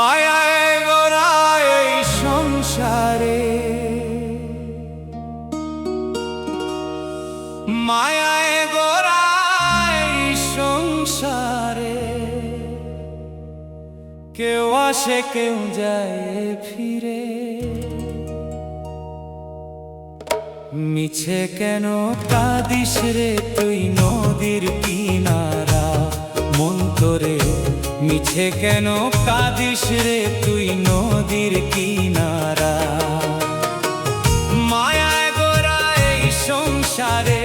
মায়ায় গড়া এই সংসারে, মায়ায় গড়া এই সংসারে, কেউ আসে কেউ যায় ফিরে। মিছে কেন কাঁদিস রে তুই নদীর কিনারা, মন তোরে মিছে কেন কাঁদিস রে তুই নদীর কিনারা। মায়ায় গড়া এই সংসারে,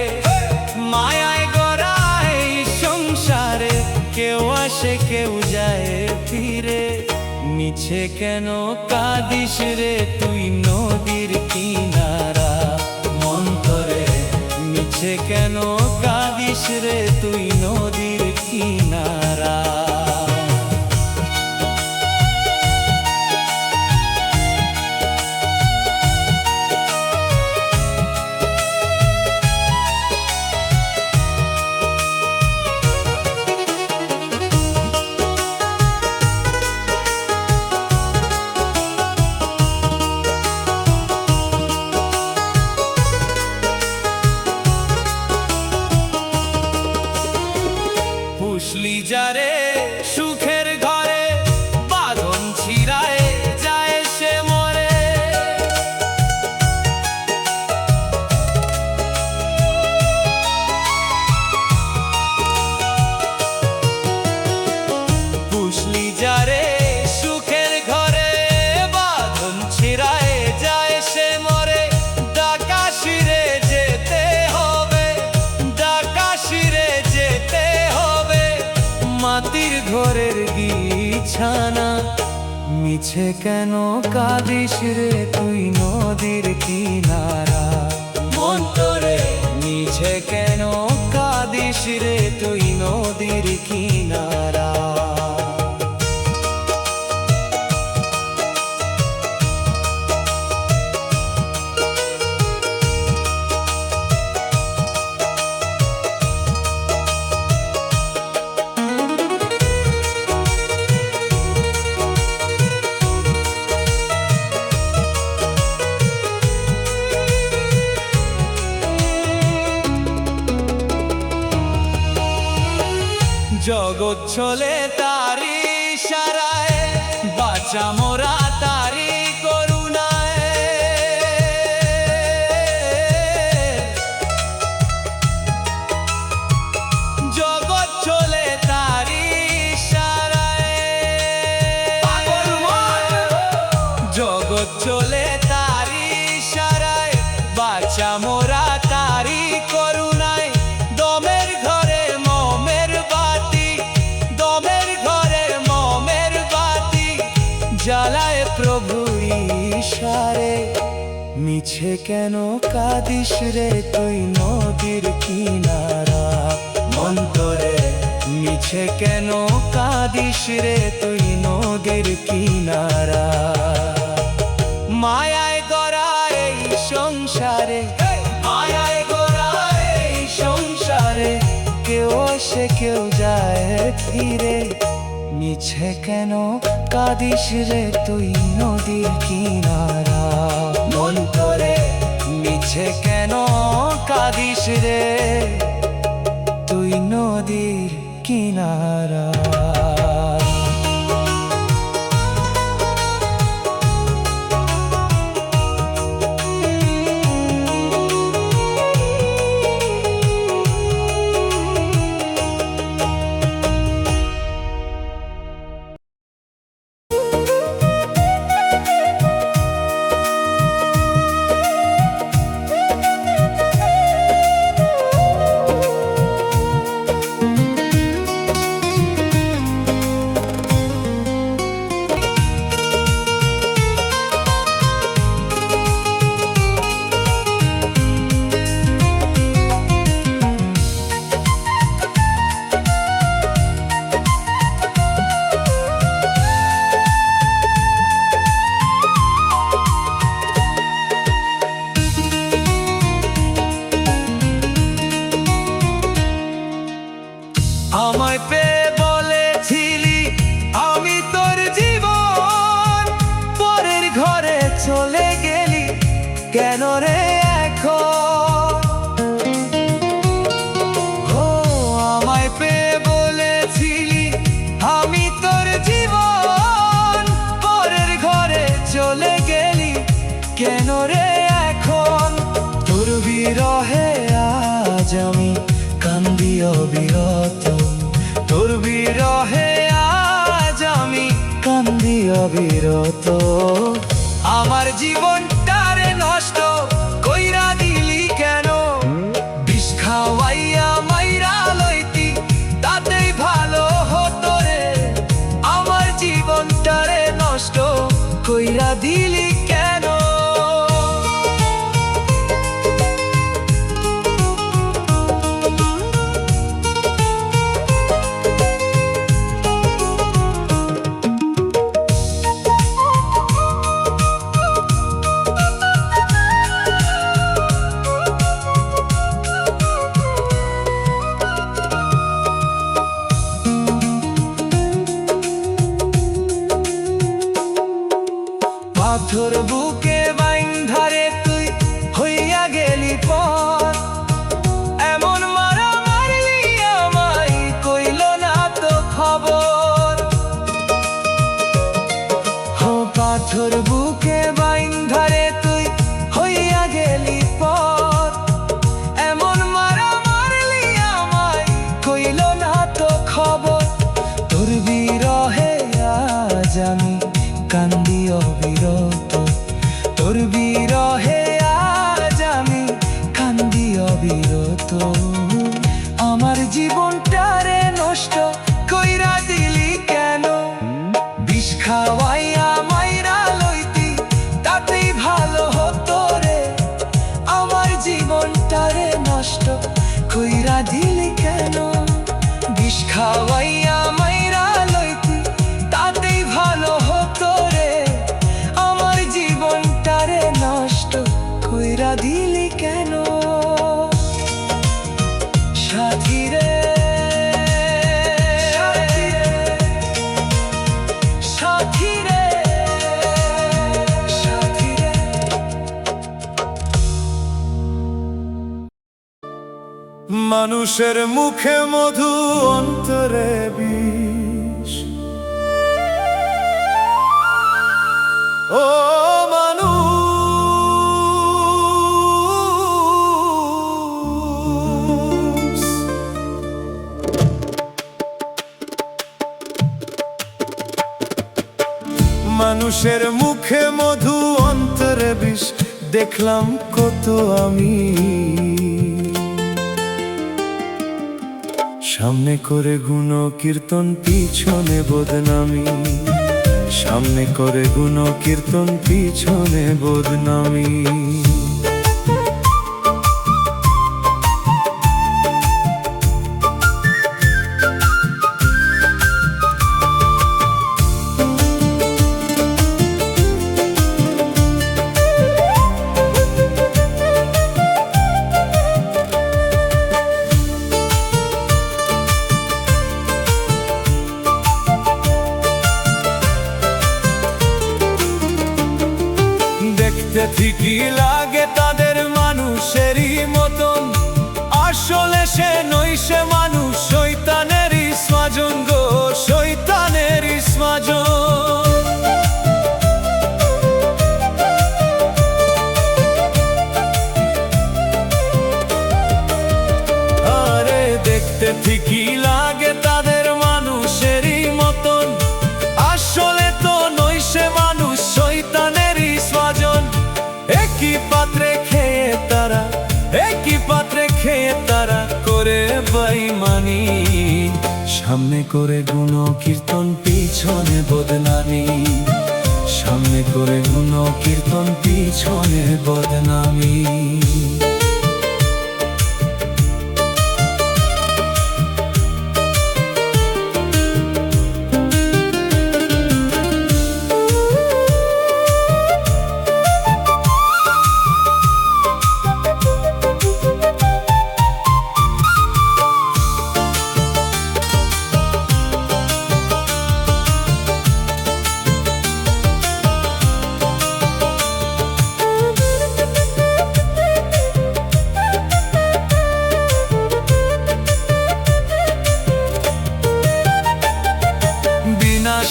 মায়ায় গড়া এই সংসারে, কেউ আসে কেউ যায় ফিরে। মিছে কেন কাঁদিস রে তুই নদীর কিনারা, মন তোরে মিছে কেন কাঁদিস রে তুই নদীর কিনারা। পুষলি যারে সুখের ঘরে, বাঁধন ছিড়ায় যায় সে মরে। পুষলি যারে সুখের ঘরে, বাঁধন ছিড়ায় যায় সে মরে। ডাকা শিরে যেতে হবে, ডাকা শিরে যেতে হবে, মাটির ঘরের বিছানা। মিছে কেন কাঁদিস রে তুই নদীর কিনারা, মন তোরে মিছে কেন কাঁদিস রে তুই নদীর কিনারা। জগৎ চলে তারি ইশারায়, বাঁচা মোরা তারি করুণায়। জগৎ চলে তারি ইশারায়, জগৎ চলে তারি ইশারায়, বাঁচা মোরা তারি করুণায়। দমের ঘরে মোমের বাতি, দমের ঘরে মোমের বাতি, জ্বালায় প্রভুর ইশারে। মিছে কেন কাঁদিস রে তুই নদীর কিনারা, মন তোরে মিছে কেন কাঁদিস রে তুই নদীর কিনারা। মায়ায় গড়া এই সংসারে, মায়ায় গড়া এই সংসারে, কেউ আসে কেউ যায় ফিরে। মিছে কেন কাঁদিস রে তুই নদীর কিনারা, মন তোরে মিছে কেন কাঁদিস রে তুই নদীর কিনারা। আমায় পেয়ে বলেছিলি আমি তোর জীবন, অবিরত, তোর বিরহে আজ আমি কান্দি অবিরত। আমার জীবনটারে নষ্ট কইরা দিলি কেন? বিষ খাওয়াইয়া মাইরা লইতি তাতেই ভালো হতো রে। আমার জীবনটারে নষ্ট কইরা দিলি কেন? পাথর বুকে বাইন্ধারে তুই হইয়া গেলি পর, এমন মারা মারলি আমায় কইল না তো খবর। হো পাথর বুকে বাইন্ধারে তুই হইয়া গেলি পর, এমন মারা মারলি আমায় কইল না তো খবর। তোর বিরহে আজ আমি কান্দি অবিরত, তোর বিরহে আজ আমি কান্দি অবিরত। আমার জীবনটারে নষ্ট কইরা দিলি কেন? বিষ খাওয়াইয়া মাইরা লইতি তাতেই ভালো হতো রে। আমার জীবনটারে নষ্ট কইরা দিলি কেন? বিষ খাওয়াইয়া মাইরা লইতি তাতেই ভালো হতো রে। আমার জীবনটারে নষ্ট কইরা দিলি কেন? সাথী রে, সাথী রে, সাথী রে। মানুষের মুখে মধু, অন্তরে বিষ। ও মানুষ, মানুষের মুখে মধু, অন্তরে বিষ। দেখলাম কত আমি, সামনে করে গুণ কীর্তন পিছনে বদনামি, সামনে করে গুণ কীর্তন পিছনে বদনামি। ঠিকই লাগে তাদের মানুষেরই মতন, আসলে সে নই, সে মানুষ শয়তানেরই স্বজন গো, শয়তানেরই স্বজন। আরে দেখতে ঠিকই লাগে তাদের মানুষেরই মতন, আসলে তো নই, সে মানুষ শয়তানেরই স্বজন। একই পাত্রে খেয়ে তারা, একই পাত্রে খেয়ে তারা করে বেঈমানি, সামনে করে গুণ কীর্তন পিছনে বদনামি, সামনে করে গুণ কীর্তন পিছনে বদনামি।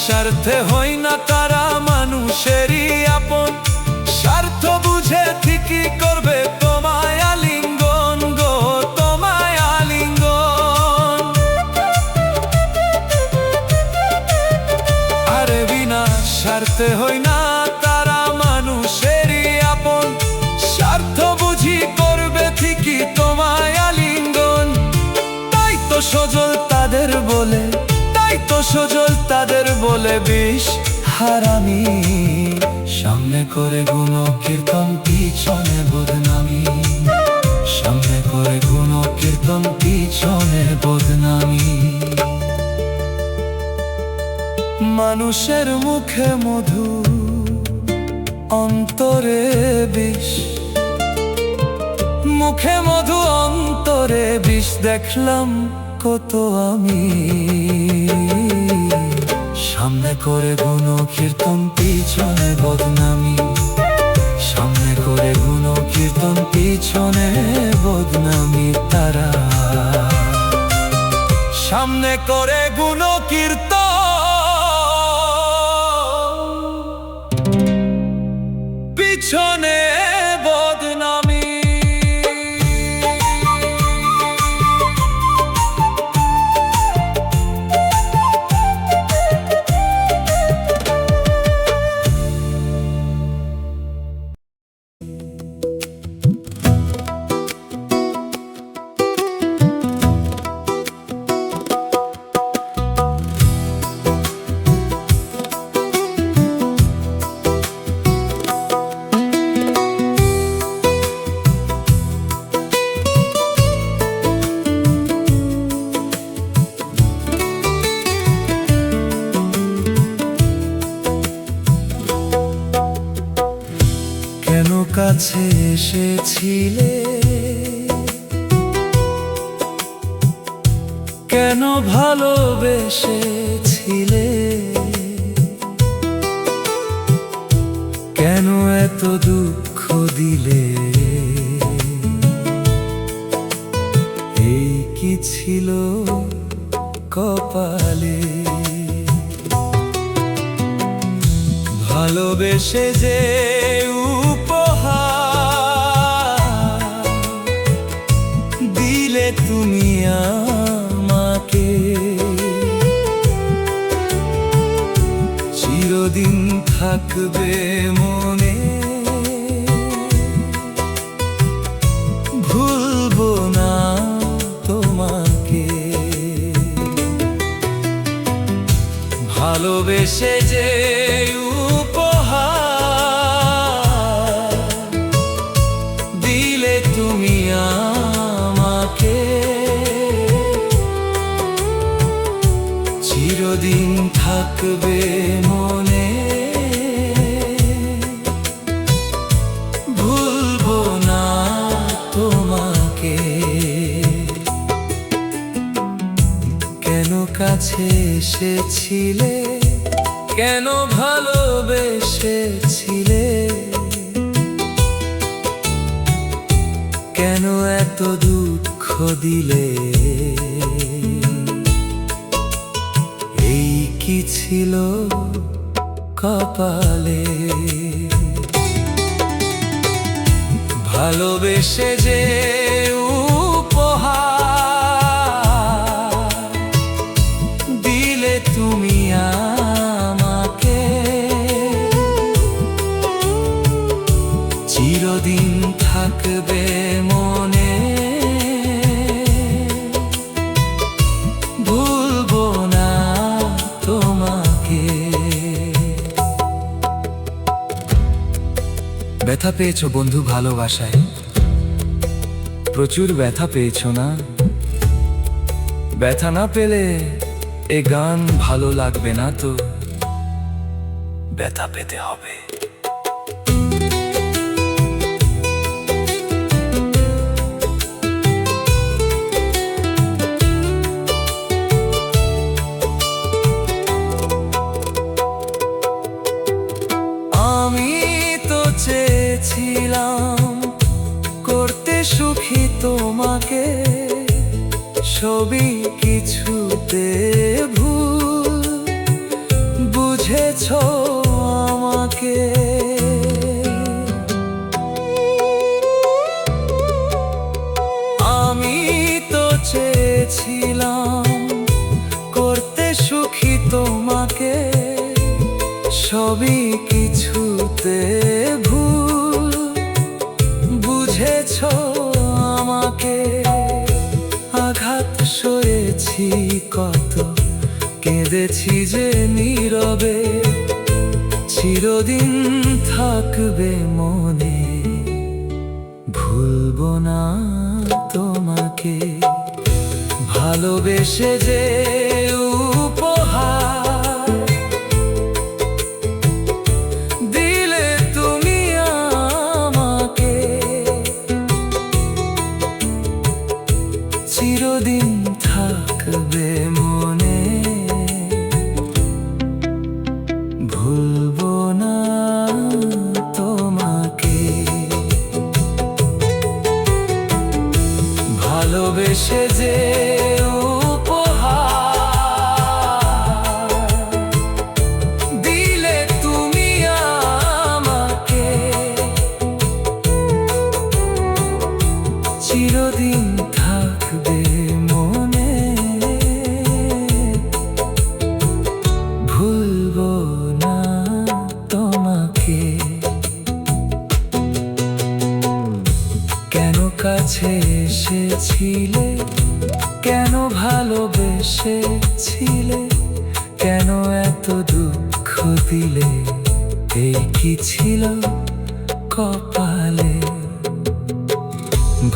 স্বার্থে হই না তারা মানুষেরই আপন, স্বার্থ বুঝে ঠিকই করবে তোমায় আলিঙ্গন গো, তোমায় আলিঙ্গন। মনে হয় না তারা মানুষেরই আপন। স্বার্থ বুঝি করবে ঠিকই তোমায় আলিঙ্গন। তাই তো সজল তাদের বলে, তাই তো সজল তাদের বলে বিষ হারামি। সামনে করে গুণ কীর্তন, পিছনে বদনামি। সামনে করে গুণ কীর্তন, পিছনে বদনামি। মানুষের মুখে মধু, অন্তরে বিষ। মুখে মধু, অন্তরে বিষ দেখলাম কত আমি। সামনে করে গুণ কীর্তন, পিছনে বদনামি। সামনে করে গুণ কীর্তন, পিছনে বদনামি তারা। সামনে করে গুণ কীর্তন, পিছনে বদনামি। কেন কাছে এসেছিলে, কেন ভালোবেসেছিলে, কেন এত দুঃখ দিলে। এই কি ছিল কপালে, ভালোবেসে যে উপহার দিলে তুমি আমাকে। চিরদিন থাকবে মনে, ভুলবো না তোমাকে। ভালোবেসে যে তুমি আমাকে, চিরদিন থাকবে মনে, ভুলবো না তোমাকে। কেন কাছে এসেছিলে, কেন ভালোবেসেছিলে, কেন এত দুঃখ দিলে। এই কি ছিল কপালে, ভালোবেসে যে উপহার দিলে তুমি আমাকে। চিরদিন থাকবে মনে, ভুলবো না তোমাকে। ব্যথা পেয়েছো বন্ধু ভালোবাসায়, প্রচুর ব্যথা পেয়েছো না? ব্যথা না পেলে এ গান ভালো লাগবে না তো, ব্যথা পেতে হবে। চেয়েছিলাম করতে সুখী তোমাকে, সবই কিছুতে ভুল বুঝেছো আমাকে। আমি তো চেয়েছিলাম করতে সুখী তোমাকে, সব সবই কিছুতে ভুল বুঝেছ আমাকে। আঘাত সয়েছি কত, কেঁদেছি যে নীরবে, চিরদিন থাকবে মনে, ভুলবো না তোমাকে। ভালোবেসে যে উপহার দিলে তুমি আমাকে, চিরদিন থাকবে মনে, ভুলবো না তোমাকে। ভালোবেসে যে উপহার দিলে তুমি আমাকে, চিরদিন থাকবে মনে, ভুলবো না তোমাকে। কেন কাছে এসেছিলে, কেন ভালোবেসেছিলে, কেন এত দুঃখ দিলে, এই কি ছিল কপালে।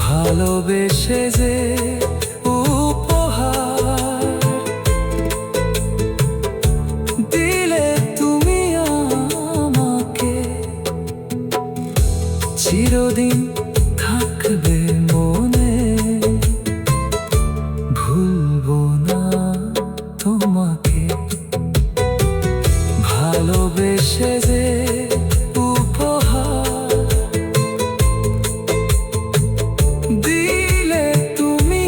ভালোবেসে যে উপহার দিলে তুমি আমাকে, চিরদিন থাকবে মনে, ভুলবো না তোমাকে। ভালোবেসে যে উপহার দিলে তুমি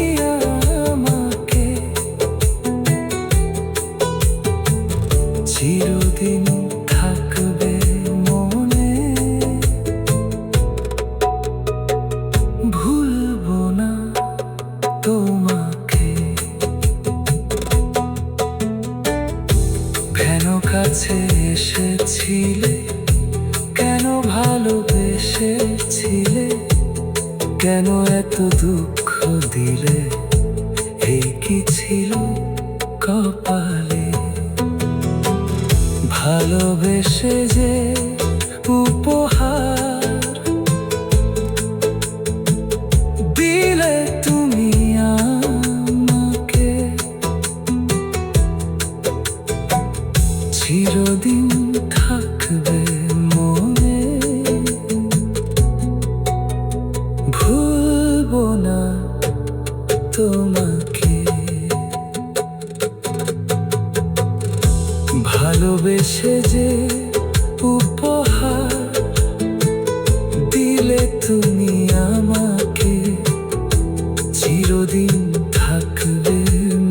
আমাকে, চিরদিন থাকবে মনে, ভুলবো না তোমাকে। কেন কাছে এসেছিলে, কেন ভালোবেসেছিলে, কেন এত দুঃখ দিলে, এই কি ছিল কপালে। ভালোবেসে যে উপহার দিলে তুমি আমাকে, চিরদিন থাকবে মনে, ভুলবো না তোমাকে। ভালোবেসে যে উপহার দিলে তুমি আমাকে, চিরদিন থাকবে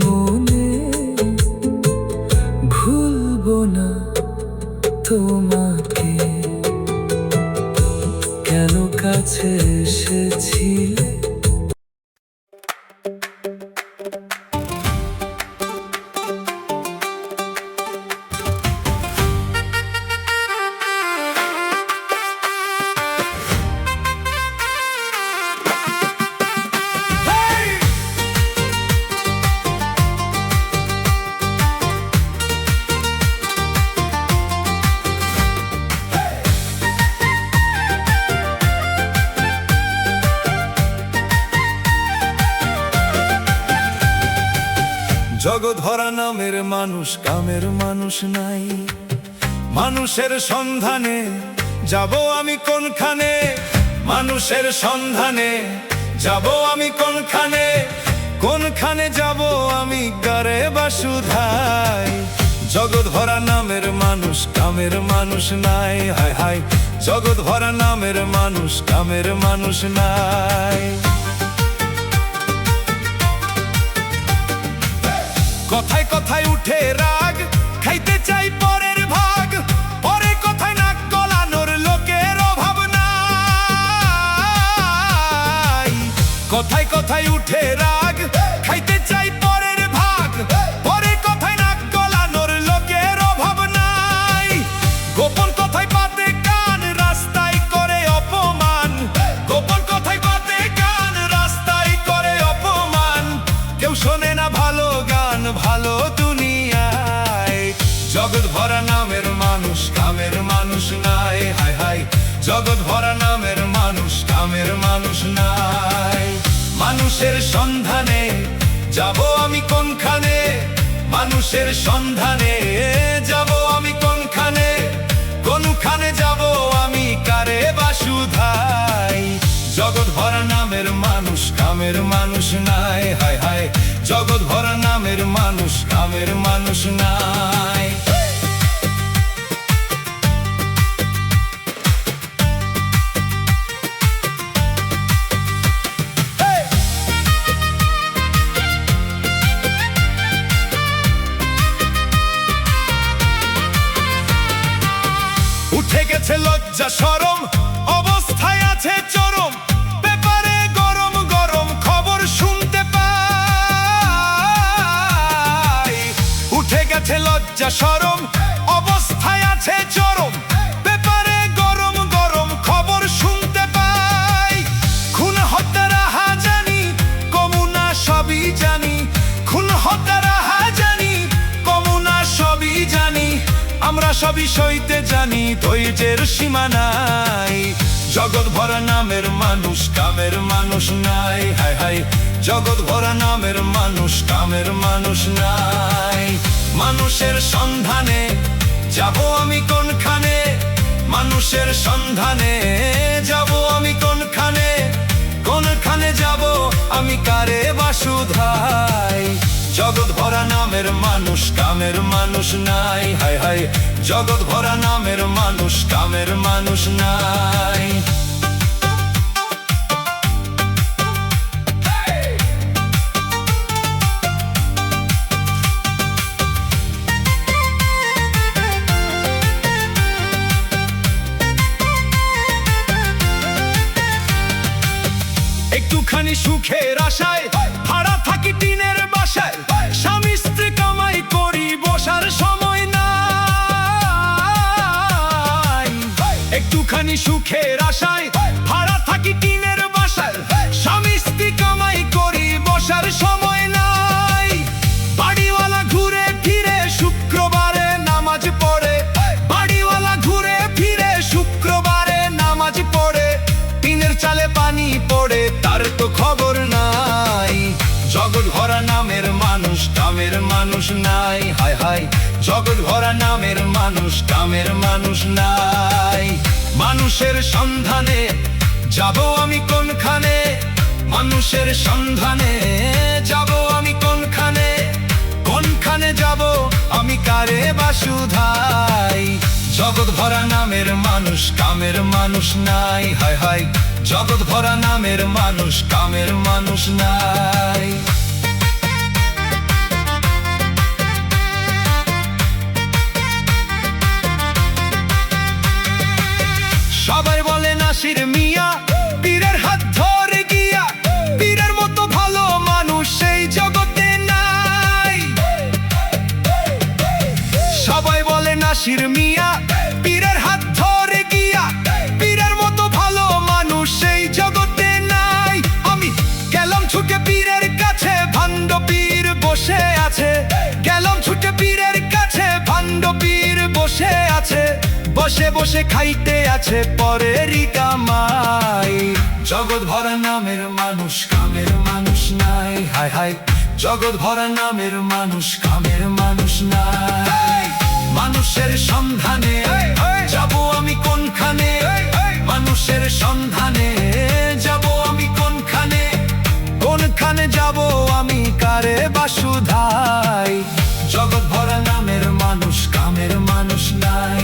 মনে, ভুলবো না তোমাকে। কেন কাছে এসেছিলে। জগৎভরা নামের মানুষ, কামের মানুষ নাই। মানুষের সন্ধানে যাব আমি কোনখানে, মানুষের সন্ধানে যাব আমি কোনখানে, কোনখানে যাব আমি গারে বাসুধাই। জগৎভরা নামের মানুষ, কামের মানুষ নাই। হায় হায়, জগৎভরা নামের মানুষ, কামের মানুষ নাই। কথায় কথায় উঠে রাগ, খাইতে চাই পরের ভাগ, পরে কথায় নাক গলানোর লোকের অভাব নাই। কথায় কথায় উঠে রাগ, খাইতে চাই পরের ভাগ, পরে কথায় নাক গলানোর লোকের অভাব নাই। গোপন ভালো দুনিয়ায়। জগৎ ভরা নামের মানুষ, কামের মানুষ নাই, হায় হায়। জগৎ ভরা নামের মানুষ, কামের মানুষ নাই। মানুষের সন্ধানে যাব আমি কোনখানে, মানুষের সন্ধানে যাব আমি কোনখানে, কোনখানে যাব আমি কারে বা শুধাই। জগৎ ভরা নামের মানুষ, কামের মানুষ নাই, হায় হায়। জগৎ ভরা নামের মানুষ, কামের মানুষ নাই। উঠে গেছে লজ্জা শরম, অবস্থায় আছে চরম, পেপারে গরম গরম খবর শুনতে পাই। উঠে গেছে লজ্জা শরম, অবস্থায় আছে চরম, পেপারে গরম গরম খবর শুনতে পাই। খুন হত্যারা জানি, কমুনা সবই জানি, খুন হত্যারা জানি, কমুনা সবই জানি। আমরা সবই সইতে জানি, ধৈর্যের সীমা নাই। জগৎ ভরা নামের মানুষ, কামের মানুষ নাই, হায় হায়। জগৎ ভরা নামের মানুষ, কামের মানুষ নাই। মানুষের সন্ধানে যাব আমি কোনখানে, মানুষের সন্ধানে যাব আমি কোনখানে, কোনখানে যাব আমি কারে বা শুধাই। জগৎ ভরা নামের মানুষ, কামের মানুষ নাই, হায় হায়। জগৎ ভরা নামের মানুষ, কামের মানুষ নাই। একটুখানি সুখের আশায় ভাড়া থাকি টিনের বাসায়, স্বামী স্ত্রী কামাই করি বসার সময় নাই। একটুখানি সুখের আশায় ভাড়া থাকি টিনের বাসায়, স্বামী স্ত্রী কামাই করি বসার সময় নাই। বাড়িওয়ালা ঘুরে ফিরে শুক্রবারে নামাজ পড়ে, বাড়িওয়ালা ঘুরে ফিরে শুক্রবারে নামাজ পড়ে, টিনের চালে পানি পড়ে তার তো খবর নাই। জগৎ ভরা নামের মানুষ, কামের মানুষ নাই, হায় হায়। জগৎ ভরা নামের মানুষ, কামের মানুষ নাই। মানুষের সন্ধানে যাব আমি কোনখানে, মানুষের সন্ধানে যাব আমি কোনখানে, কোনখানে যাব আমি কারে বা শুধাই। জগৎ ভরা নামের মানুষ, কামের মানুষ নাই, হায় হায়। জগৎ ভরা নামের মানুষ, কামের মানুষ নাই। সবাই বলে নাসির মিয়া পীরের হাত ধরে গিয়া, পীরের মতো ভালো মানুষ সেই জগতে নাই। সবাই বলে নাসির মিয়া পীরের হাত ধরে গিয়া, পীরের মতো ভালো মানুষ সেই জগতে নাই। আমি গেলাম ছুটে পীরের কাছে, ভাণ্ড পীর বসে আছে, গেলাম ছুটে পীরের কাছে, ভাণ্ড পীর বসে আছে, বসে বসে খাইতে আছে পরেরই কামাই। জগৎ ভরা নামের মানুষ, কামের মানুষ নাই, হায় হায়। জগৎ ভরা নামের মানুষ, কামের মানুষ নাই। মানুষের সন্ধানে যাব আমি কোনখানে, মানুষের সন্ধানে যাব আমি কোনখানে, কোনখানে যাব আমি কারে বা শুধাই। জগৎ ভরা নামের মানুষ, কামের মানুষ নাই।